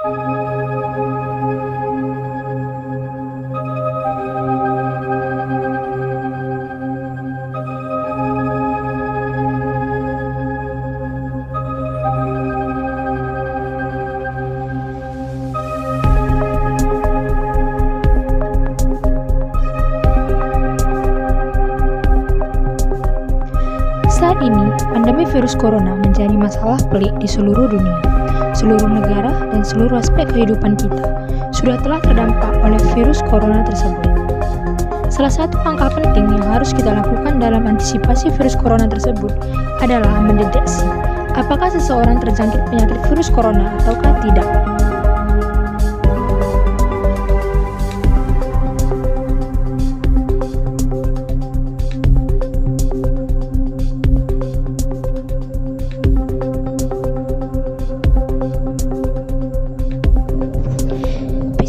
Saat ini, pandemi virus corona menjadi masalah pelik di seluruh dunia. Seluruh negara dan seluruh aspek kehidupan kita sudah telah terdampak oleh virus corona tersebut. Salah satu langkah penting yang harus kita lakukan dalam antisipasi virus corona tersebut adalah mendeteksi apakah seseorang terjangkit penyakit virus corona ataukah tidak.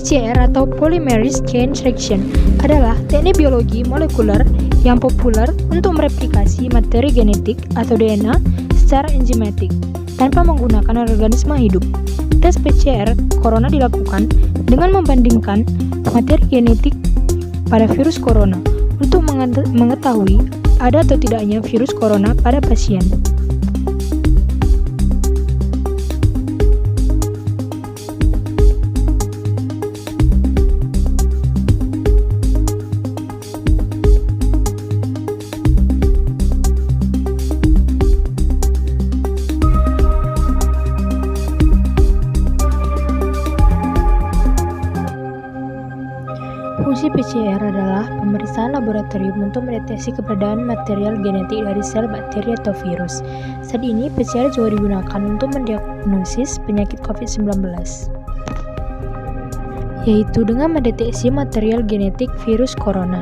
PCR atau Polymerase Chain Reaction adalah teknik biologi molekuler yang populer untuk mereplikasi materi genetik atau DNA secara enzimatik tanpa menggunakan organisme hidup. Tes PCR corona dilakukan dengan membandingkan materi genetik pada virus corona untuk mengetahui ada atau tidaknya virus corona pada pasien. Fungsi PCR adalah pemeriksaan laboratorium untuk mendeteksi keberadaan material genetik dari sel bakteri atau virus. Saat ini, PCR juga digunakan untuk mendiagnosis penyakit COVID-19, yaitu dengan mendeteksi material genetik virus corona.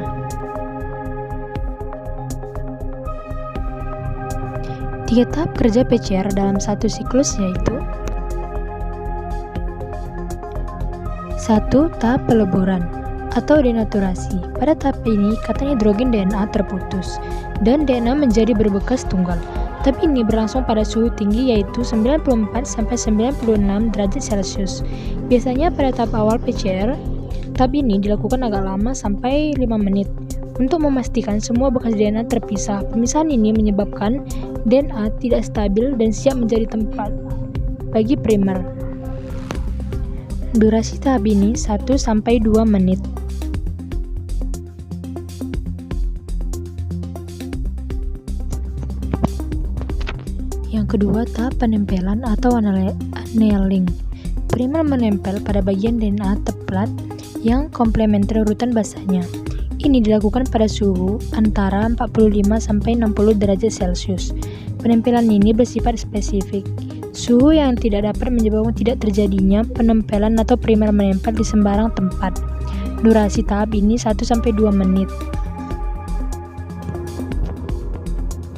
Tiga tahap kerja PCR dalam satu siklus yaitu 1. Tahap peleburan atau denaturasi. Pada tahap ini, ikatan hidrogen DNA terputus dan DNA menjadi berbekas tunggal. Tahap ini berlangsung pada suhu tinggi yaitu 94-96 derajat Celcius. Biasanya pada tahap awal PCR, tahap ini dilakukan agak lama sampai 5 menit. Untuk memastikan semua bekas DNA terpisah, pemisahan ini menyebabkan DNA tidak stabil dan siap menjadi tempat bagi primer. Durasi tahap ini 1-2 menit. Yang kedua, tahap penempelan atau annealing. Primer menempel pada bagian DNA teplat yang komplementer urutan basanya. Ini dilakukan pada suhu antara 45-60 derajat Celcius. Penempelan ini bersifat spesifik. Suhu yang tidak dapat menyebabkan tidak terjadinya penempelan atau primer menempel di sembarang tempat. Durasi tahap ini 1-2 menit.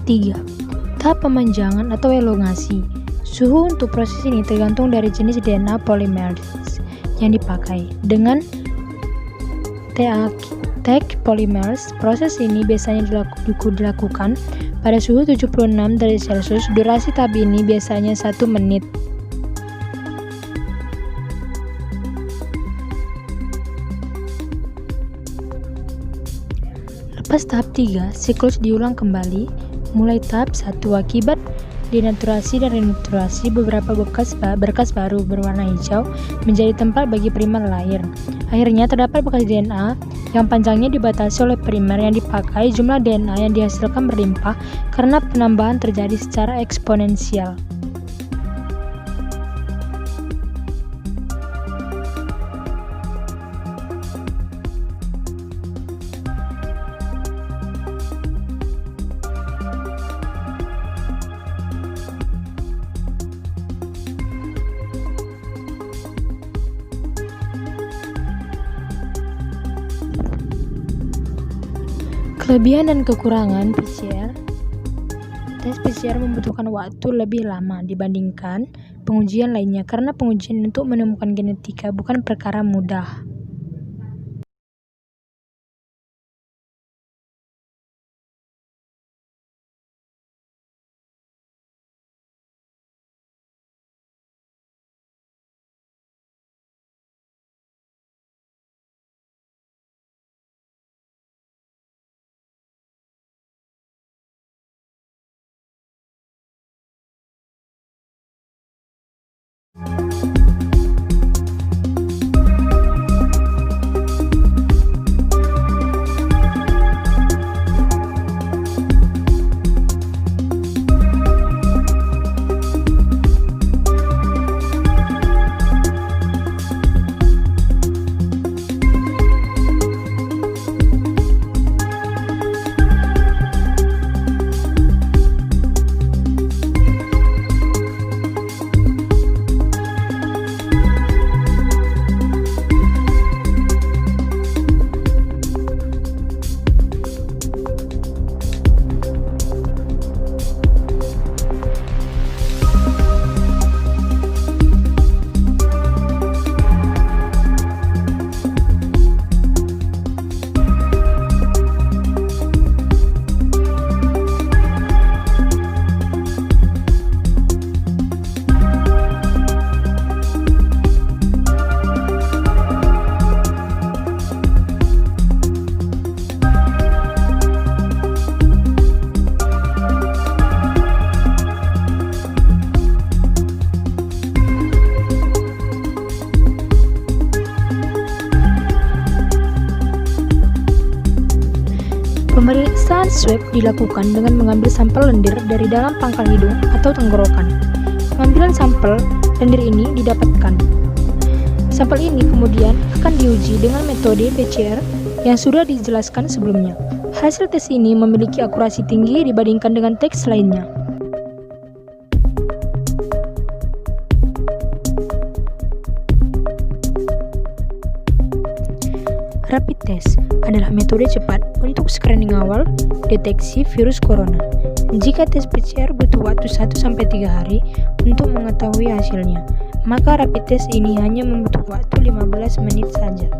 3. Tahap pemanjangan atau elongasi. Suhu untuk proses ini tergantung dari jenis DNA polymerase yang dipakai. Dengan Taq polymerase, proses ini biasanya dilakukan pada suhu 76 derajat Celcius. Durasi tahap ini biasanya 1 menit. Lepas tahap 3, siklus diulang kembali. Mulai tahap 1, akibat denaturasi dan renaturasi, beberapa berkas baru berwarna hijau menjadi tempat bagi primer lahir. Akhirnya terdapat bekas DNA yang panjangnya dibatasi oleh primer yang dipakai. Jumlah DNA yang dihasilkan berlimpah karena penambahan terjadi secara eksponensial. Kelebihan dan kekurangan PCR. Tes PCR membutuhkan waktu lebih lama dibandingkan pengujian lainnya karena pengujian untuk menemukan genetika bukan perkara mudah. Pemeriksaan swab dilakukan dengan mengambil sampel lendir dari dalam pangkal hidung atau tenggorokan. Pengambilan sampel lendir ini didapatkan. Sampel ini kemudian akan diuji dengan metode PCR yang sudah dijelaskan sebelumnya. Hasil tes ini memiliki akurasi tinggi dibandingkan dengan tes lainnya. Rapid test adalah metode cepat untuk screening awal deteksi virus corona. Jika tes PCR butuh waktu 1-3 hari untuk mengetahui hasilnya, maka rapid test ini hanya membutuhkan waktu 15 menit saja.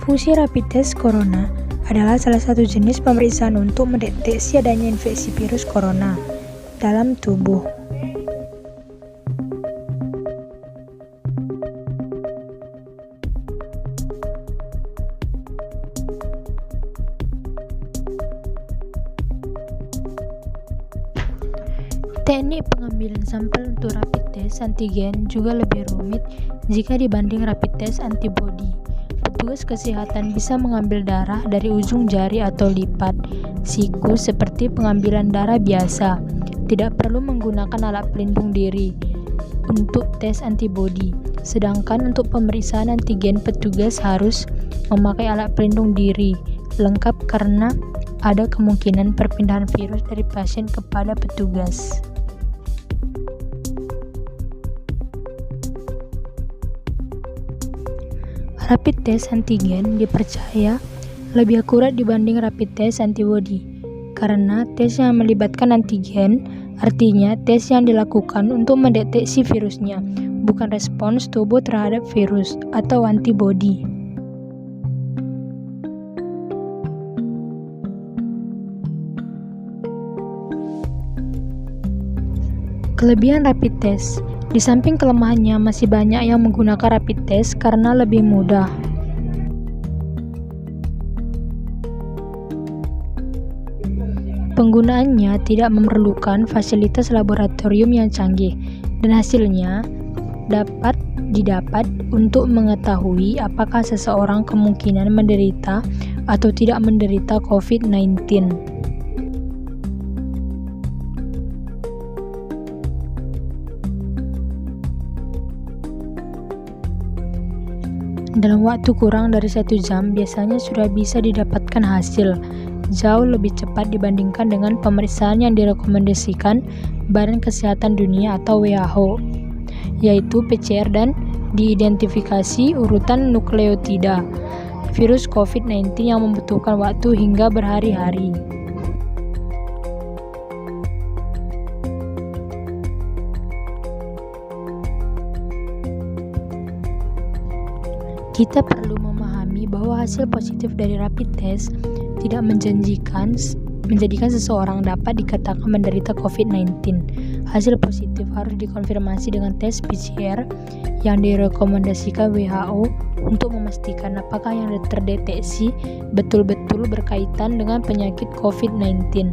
Fungsi rapid test corona adalah salah satu jenis pemeriksaan untuk mendeteksi adanya infeksi virus corona dalam tubuh. Teknik pengambilan sampel untuk rapid test antigen juga lebih rumit jika dibanding rapid test antibody. Petugas kesehatan bisa mengambil darah dari ujung jari atau lipat siku seperti pengambilan darah biasa. Tidak perlu menggunakan alat pelindung diri untuk tes antibody. Sedangkan untuk pemeriksaan antigen, petugas harus memakai alat pelindung diri lengkap karena ada kemungkinan perpindahan virus dari pasien kepada petugas. Rapid test antigen dipercaya lebih akurat dibanding rapid test antibody karena tes yang melibatkan antigen artinya tes yang dilakukan untuk mendeteksi virusnya, bukan respons tubuh terhadap virus atau antibody. Kelebihan rapid test. Di samping kelemahannya, masih banyak yang menggunakan rapid test karena lebih mudah. Penggunaannya tidak memerlukan fasilitas laboratorium yang canggih, dan hasilnya dapat didapat untuk mengetahui apakah seseorang kemungkinan menderita atau tidak menderita COVID-19. Dalam waktu kurang dari 1 jam, biasanya sudah bisa didapatkan hasil jauh lebih cepat dibandingkan dengan pemeriksaan yang direkomendasikan Badan Kesehatan Dunia atau WHO, yaitu PCR dan diidentifikasi urutan nukleotida virus COVID-19 yang membutuhkan waktu hingga berhari-hari. Kita perlu memahami bahwa hasil positif dari rapid test tidak menjadikan seseorang dapat dikatakan menderita COVID-19. Hasil positif harus dikonfirmasi dengan tes PCR yang direkomendasikan WHO untuk memastikan apakah yang terdeteksi betul-betul berkaitan dengan penyakit COVID-19.